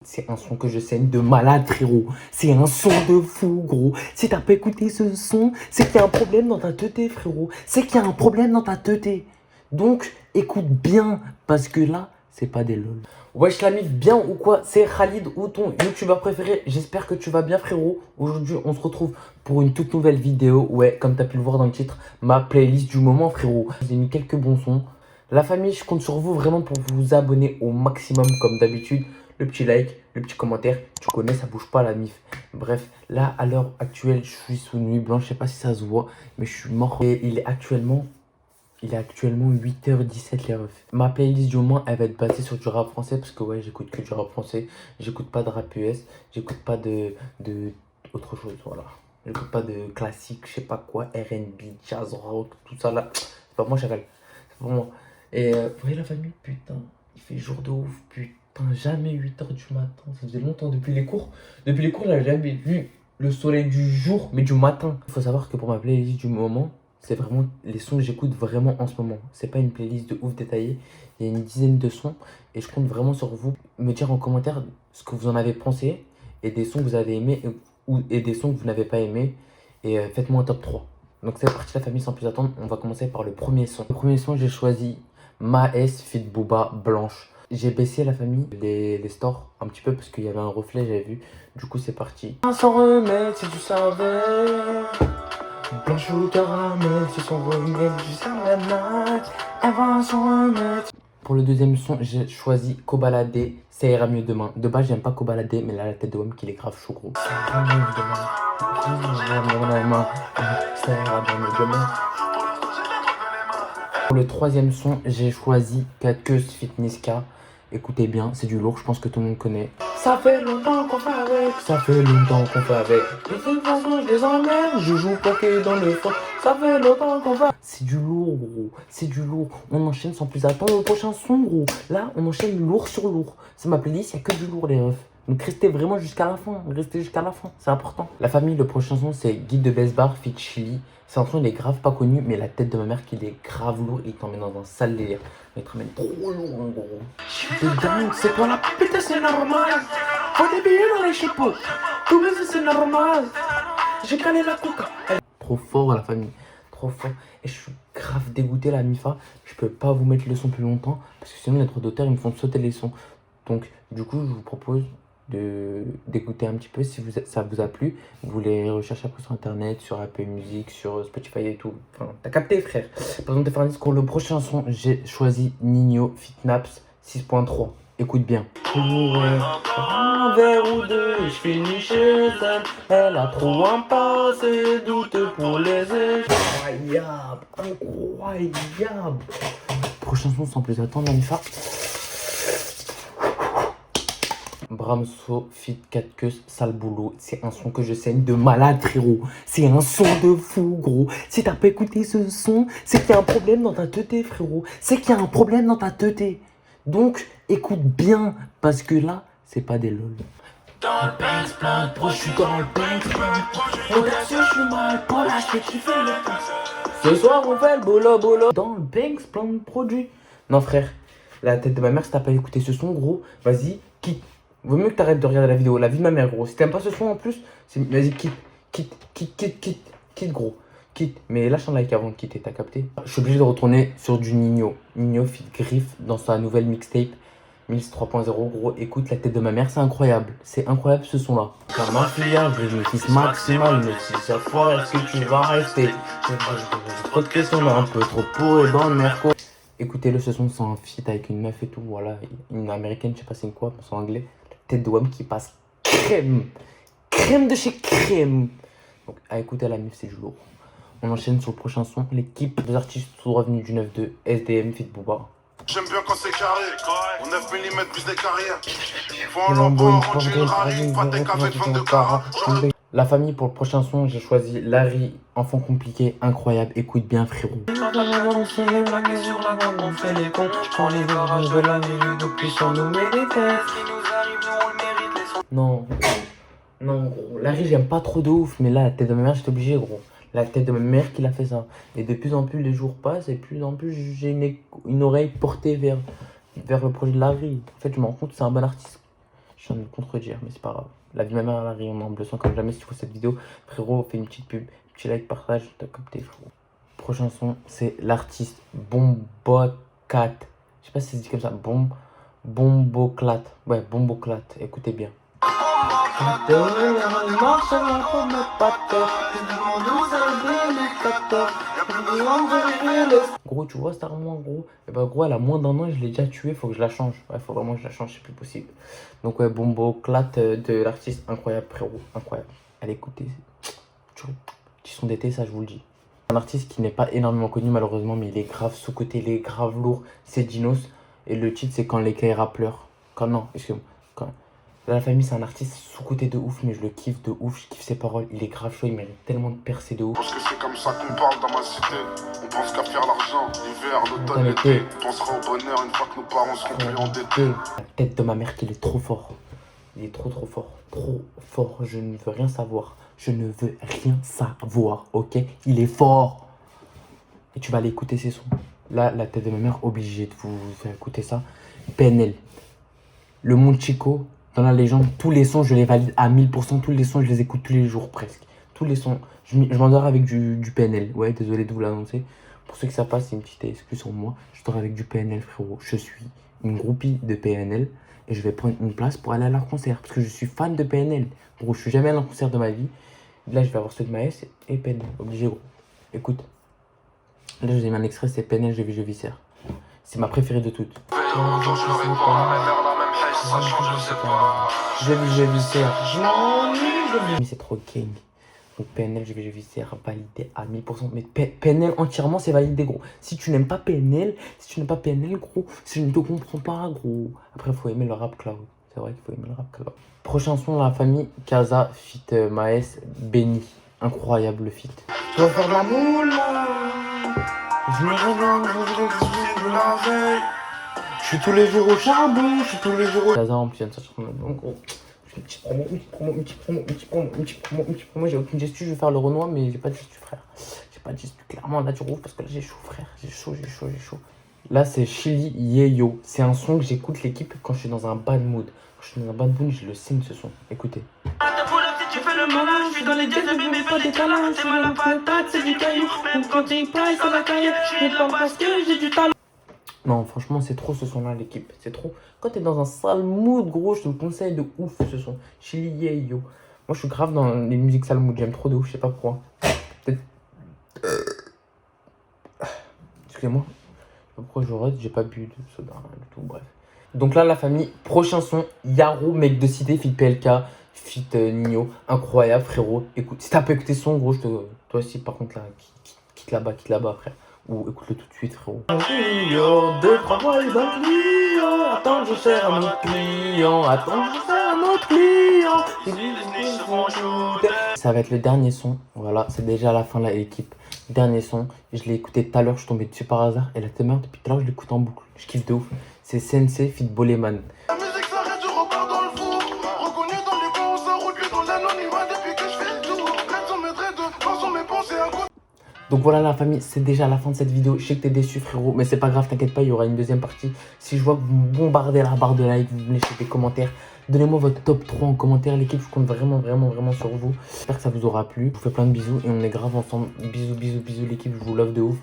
C'est un son que je saigne de malade, frérot. C'est un son de fou, gros. Si t'as pas écouté ce son, c'est qu'il y a un problème dans ta teuté, frérot. C'est qu'il y a un problème dans ta teuté. Donc, écoute bien, parce que là, c'est pas des lol. Wesh l'ami, bien ou quoi? C'est Khalid ou ton youtubeur préféré. J'espère que tu vas bien, frérot. Aujourd'hui, on se retrouve pour une toute nouvelle vidéo. Ouais, comme t'as pu le voir dans le titre, ma playlist du moment, frérot. J'ai mis quelques bons sons. La famille, je compte sur vous vraiment pour vous abonner au maximum, comme d'habitude. Le petit like, le petit commentaire, tu connais, ça bouge pas la mif. Bref, là, à l'heure actuelle, je suis sous nuit blanche, je sais pas si ça se voit, mais je suis mort. Et il est actuellement 8h17 les refs. Ma playlist du moment, elle va être basée sur du rap français, parce que ouais, j'écoute que du rap français. J'écoute pas de rap US, j'écoute pas de autre chose, voilà. J'écoute pas de classique, je sais pas quoi, R&B, jazz, rock, tout ça là. C'est pas moi, chacal. C'est pas moi. Et vous voyez la famille, putain, il fait jour de ouf, putain. Jamais 8h du matin, ça faisait longtemps depuis les cours. Depuis les cours, j'avais jamais vu le soleil du jour, mais du matin. Il faut savoir que pour ma playlist du moment, c'est vraiment les sons que j'écoute vraiment en ce moment. C'est pas une playlist de ouf détaillée, il y a une dizaine de sons et je compte vraiment sur vous. Me dire en commentaire ce que vous en avez pensé et des sons que vous avez aimés et des sons que vous n'avez pas aimés. Et faites-moi un top 3. Donc c'est parti la famille, sans plus attendre, on va commencer par le premier son. Le premier son, j'ai choisi Maes Fit Booba Blanche. J'ai baissé la famille, les stores un petit peu parce qu'il y avait un reflet, j'avais vu. Du coup, c'est parti. Sans remède, si tu savais. Blanche ou caramel, c'est son remède jusqu'à la night. Elle va sans remède. Pour le deuxième son, j'ai choisi Kobalade, ça ira mieux demain. De base, j'aime pas Kobalade, mais là, la tête de homme qu'il est grave chaud, gros. Ça ira mieux demain. Ça ira mieux demain. Pour le troisième son, j'ai choisi Katkus Fitnesska. Écoutez bien, c'est du lourd, je pense que tout le monde connaît. Ça fait longtemps qu'on fait avec. Ça fait longtemps qu'on fait avec. De toute façon, je les emmène. Je joue poké dans le fond. Ça fait longtemps qu'on fait. C'est du lourd, gros. C'est du lourd. On enchaîne sans plus attendre au prochain son, gros. Là, on enchaîne lourd sur lourd. C'est ma playlist, il n'y a que du lourd, les refs. Donc restez vraiment jusqu'à la fin. Restez jusqu'à la fin, c'est important. La famille, le prochain son, c'est Guide de Besbar, Fit Chili. C'est un son, il est grave pas connu, mais la tête de ma mère, qu'il est grave lourd, il t'emmène dans un sale délire. Il te ramène trop lourd, en gros. T'es dingue, c'est quoi la putain, c'est normal. Faut des billets dans les chapeaux. Tout le c'est normal. J'ai calé la coca. Trop fort, la famille. Trop fort. Et je suis grave dégoûté, la Mifa. Je peux pas vous mettre le son plus longtemps, parce que sinon, les droits d'auteur, ils me font sauter les sons. Donc, du coup, je vous propose d'écouter un petit peu si ça vous a plu. Vous les recherchez après sur internet, sur Apple Music, sur Spotify et tout. Enfin, t'as capté, frère. Par exemple, de faire un discours. Le prochain son, j'ai choisi Nino Fitnaps 6.3. Écoute bien. Pour un verre ou deux, je finis chez elle. Elle a trop un passé douteux pour les échecs. Incroyable. Prochain son, sans plus attendre, Manifa. Bramso Fit 4 queues, sale boulot. C'est un son que je saigne de malade, frérot. C'est un son de fou, gros. Si t'as pas écouté ce son, c'est qu'il y a un problème dans ta teuté, frérot. C'est qu'il y a un problème dans ta teuté. Donc, écoute bien, parce que là, c'est pas des lol. Dans le Banks, plein de proches, je suis dans le Banks, plein de proches. Audacieux, je suis mal, pour là, je fais kiffer le temps. Ce soir, on fait le bolo. Dans le Banks, plein de produits. Non, frère, la tête de ma mère, si t'as pas écouté ce son, gros, vas-y, quitte. Vaut mieux que t'arrêtes de regarder la vidéo, la vie de ma mère, gros. Si t'aimes pas ce son en plus, vas-y, quitte, gros. Quitte. Mais lâche un like avant de quitter, t'as capté? Je suis obligé de retourner sur du Nino. Nino Fit Griff dans sa nouvelle mixtape. Mills 3.0, gros. Écoute, la tête de ma mère, c'est incroyable. C'est incroyable ce son-là. Comme ma fille, je me fixe maximal. Mais si ça fois, est-ce que tu vas rester? Trop de questions, un peu trop pour et dans le merco. Écoutez-le, ce son, c'est un feat avec une meuf et tout, voilà, une américaine, je sais pas c'est quoi, c'est en anglais. Tête de WAM qui passe crème de chez crème. Donc à écouter la meuf, c'est du lourd. On enchaîne sur le prochain son, l'équipe des artistes sont revenus du 9-2, SDM, Fit Booba. J'aime bien quand c'est carré, au 9 mm plus des carrières. Faut un lambeau, rendu une rallye, pas tes cafés de 22 carats. La famille, pour le prochain son, j'ai choisi Larry, enfant compliqué, incroyable, écoute bien frérot. Non, non gros, Larry j'aime pas trop de ouf, mais là la tête de ma mère j'étais obligé gros. La tête de ma mère qui l'a fait ça. Et de plus en plus les jours passent et de plus en plus j'ai une oreille portée vers le projet de Larry. En fait je me rends compte que c'est un bon artiste. Je viens de me contredire, mais c'est pas grave. La vie de ma mère, elle a ri en bleu sang comme jamais. Si tu vois cette vidéo, frérot, fais une petite pub, petit like, partage, t'as capté, frérot. Prochain son, c'est l'artiste Bomboclat. Je sais pas si ça se dit comme ça. Bomboclat. Ouais, Bomboclat. Écoutez bien. Gros, tu vois cette armoire, gros. Et bah, gros, elle a moins d'un an et je l'ai déjà tuée. Faut que je la change. Ouais, faut vraiment que je la change, c'est plus possible. Donc, ouais, Bomboclat de l'artiste. Incroyable, frérot. Incroyable. Allez, écoutez. Petit son d'été, ça, je vous le dis. Un artiste qui n'est pas énormément connu, malheureusement, mais il est grave sous-côté, il est grave lourd. C'est Dinos. Et le titre, c'est Quand les Kaira pleurent. Non, excusez-moi. La famille, c'est un artiste sous-côté de ouf, mais je le kiffe de ouf, je kiffe ses paroles, il est grave chaud, il mérite tellement de percer de ouf. Parce que c'est comme ça qu'on parle dans ma cité. On pense qu'à faire l'argent, l'hiver, l'automne, l'été. On pensera au bonheur une fois que nos parents seront plus endettés. La tête de ma mère qu'il est trop fort. Il est trop fort. Trop fort. Je ne veux rien savoir. Je ne veux rien savoir, ok? Il est fort. Et tu vas aller écouter ses sons. Là, la tête de ma mère, obligée de vous faire écouter ça. PNL. Le Monde Chico. Dans la légende, tous les sons, je les valide à 1000%. Tous les sons, je les écoute tous les jours presque. Tous les sons. Je m'endors avec du PNL. Ouais, désolé de vous l'annoncer. Pour ceux que ça passe, c'est une petite excuse sur moi. Je dors avec du PNL, frérot. Je suis une groupie de PNL. Et je vais prendre une place pour aller à leur concert. Parce que je suis fan de PNL. Gros, je suis jamais allé à un concert de ma vie. Là, je vais avoir ceux de Maës et PNL. Obligé, gros. Écoute. Là, je vous ai mis un extrait, c'est PNL, je viscère. C'est ma préférée de toutes. Je viscère. Mais c'est trop gang. Donc PNL, je viscère, validé à 1000%. Mais PNL entièrement, c'est validé, gros. Si tu n'aimes pas PNL, gros, si je ne te comprends pas, gros. Après, il faut aimer le rap cloud. C'est vrai qu'il faut aimer le rap cloud. Prochain son, la famille Kaza, feat Maës, Béni. Incroyable le feat. Tu vas faire de la moule, là. Je me réveille, je la veille. Je suis tous les jours au charbon, je suis tous les jours au... Kaza en plus, ça sur mon nom, gros. Je fais une petite promo. J'ai aucune gestu, je vais faire le Renoir, mais j'ai pas de gestu, frère. J'ai pas de gestu, clairement, là, tu rouves parce que là, j'ai chaud, frère. J'ai chaud. Là, c'est Chili Yeyo. C'est un son que j'écoute l'équipe quand je suis dans un bad mood. Quand je suis dans un bad mood, je le signe ce son. Écoutez. Tu fais le malin, je suis dans les jets de bébé, pas des câlins. T'es mal à patate, c'est du caillou. Même quand t'es pas, c'est la caille. Je suis pas parce que j'ai du talent. Non, franchement, c'est trop ce son-là, l'équipe. C'est trop. Quand t'es dans un sale mood, gros, je te le conseille de ouf ce son. Chili Yeyo. Moi, je suis grave dans les musiques sale mood. J'aime trop de ouf, je sais pas pourquoi. Peut-être. Excusez-moi. Je sais pas pourquoi je rate, j'ai pas bu de soda, rien du tout, bref. Donc là, la famille, prochain son, Yaro, mec de cité, feat PLK, feat Nino, incroyable, frérot. Écoute, si t'as pas écouté son, gros, toi aussi, par contre, là, quitte là-bas, frère. Ou écoute-le tout de suite, frérot. Deux, trois fois, il va client. Attends, je sers à mon client. Ça va être le dernier son. Voilà, c'est déjà la fin, là, l'équipe. Dernier son. Je l'ai écouté tout à l'heure, je suis tombé dessus par hasard. Et la demeure, depuis tout à l'heure, je l'écoute en boucle. Je kiffe de ouf. C'est Sensei feat Boleman. La musique s'arrête, je repars dans le four. Reconnu dans les camps, on s'enroule plus dans l'anonymat depuis que je fais le tour. Prête sur mes traits de mort sur mes pensées à côté. Donc voilà la famille, c'est déjà la fin de cette vidéo. Je sais que t'es déçu, frérot, mais c'est pas grave, t'inquiète pas, il y aura une deuxième partie. Si je vois que vous bombardez la barre de like, vous venez chez des commentaires, donnez-moi votre top 3 en commentaire. L'équipe, je compte vraiment sur vous. J'espère que ça vous aura plu. Je vous fais plein de bisous et on est grave ensemble. Bisous l'équipe, je vous love de ouf.